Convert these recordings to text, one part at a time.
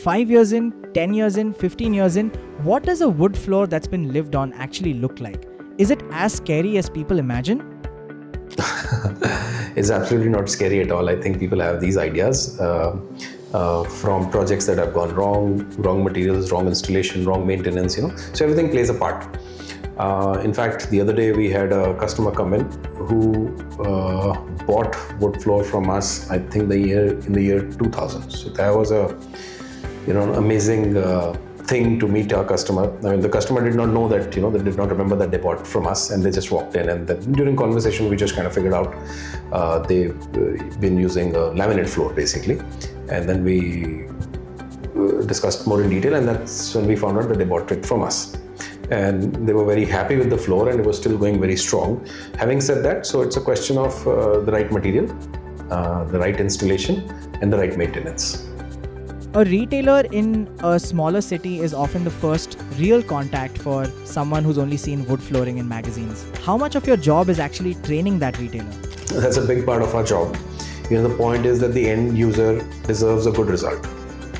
5 years in, 10 years in, 15 years in, what does a wood floor that's been lived on actually look like? Is it as scary as people imagine? It's absolutely not scary at all. I think people have these ideas from projects that have gone wrong materials, wrong installation, wrong maintenance, So everything plays a part. In fact, the other day we had a customer come in who bought wood floor from us, I think in the year 2000. So that was an amazing thing to meet our customer. I mean, the customer did not know that, they did not remember that they bought from us, and they just walked in, and then during conversation we just kind of figured out they've been using a laminate floor basically, and then we discussed more in detail, and that's when we found out that they bought it from us. And they were very happy with the floor, and it was still going very strong. Having said that, so it's a question of the right material, the right installation, and the right maintenance. A retailer in a smaller city is often the first real contact for someone who's only seen wood flooring in magazines. How much of your job is actually training that retailer? That's a big part of our job. The point is that the end user deserves a good result,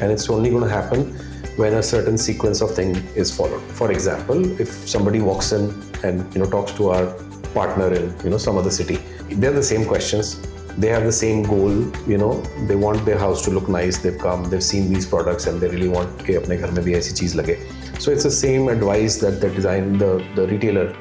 and it's only going to happen when a certain sequence of things is followed. For example, if somebody walks in and talks to our partner in some other city, they're the same questions. They have the same goal, they want their house to look nice. They've seen these products, and they really want कि अपने घर में भी ऐसी चीज लगे. So it's the same advice that the retailer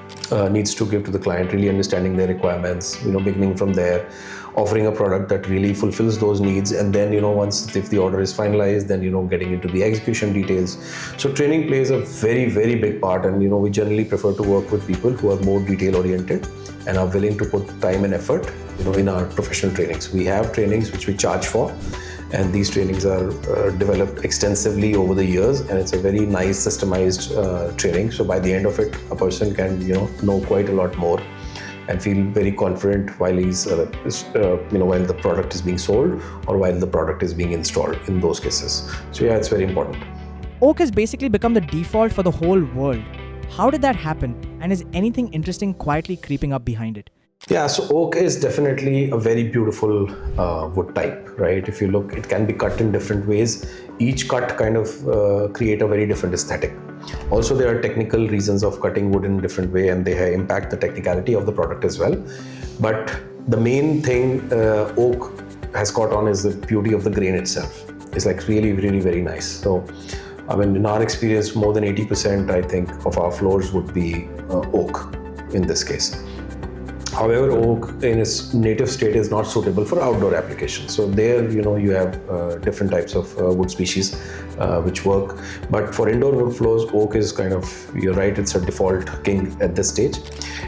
needs to give to the client, really understanding their requirements, beginning from there, offering a product that really fulfills those needs, and then if the order is finalized, then getting into the execution details. So training plays a very, very big part, and we generally prefer to work with people who are more detail oriented and are willing to put time and effort in our professional trainings. We have trainings which we charge for, and these trainings are developed extensively over the years, and it's a very nice systemized training. So by the end of it, a person can know quite a lot more and feel very confident while while the product is being sold or while the product is being installed in those cases. So yeah, it's very important. Oak has basically become the default for the whole world. How did that happen? And is anything interesting quietly creeping up behind it? Yeah, so oak is definitely a very beautiful wood type, right? If you look, it can be cut in different ways. Each cut kind of create a very different aesthetic. Also, there are technical reasons of cutting wood in a different way, and they impact the technicality of the product as well. But the main thing oak has caught on is the beauty of the grain itself. It's like really, really very nice. So, I mean, in our experience, more than 80%, I think, of our floors would be oak in this case. However, oak in its native state is not suitable for outdoor applications. So there, you have different types of wood species which work. But for indoor wood floors, oak is kind of, you're right, it's a default king at this stage.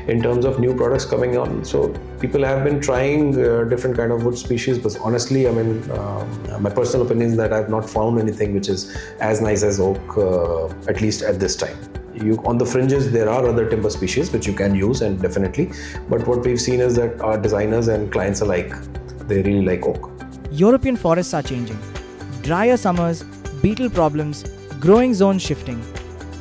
In terms of new products coming on, so people have been trying different kind of wood species, but honestly, I mean, my personal opinion is that I've not found anything which is as nice as oak, at least at this time. On the fringes, there are other timber species which you can use, and definitely. But what we've seen is that our designers and clients alike, they really like oak. European forests are changing. Drier summers, beetle problems, growing zone shifting.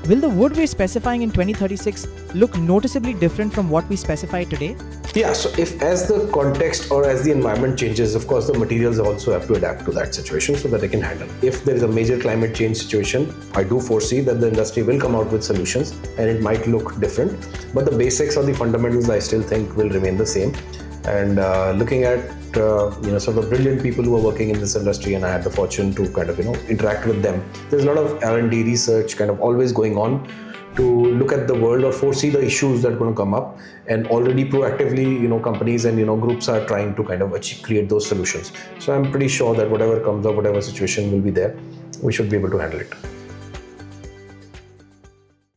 Will the wood we're specifying in 2036 look noticeably different from what we specify today? Yeah, so if as the context or as the environment changes, of course, the materials also have to adapt to that situation so that they can handle. If there is a major climate change situation, I do foresee that the industry will come out with solutions, and it might look different. But the basics or the fundamentals, I still think, will remain the same. And looking at some of the brilliant people who are working in this industry, and I had the fortune to kind of interact with them. There's a lot of R&D research kind of always going on to look at the world or foresee the issues that are going to come up, and already proactively companies and groups are trying to kind of create those solutions. So I'm pretty sure that whatever comes up, whatever situation will be there, we should be able to handle it.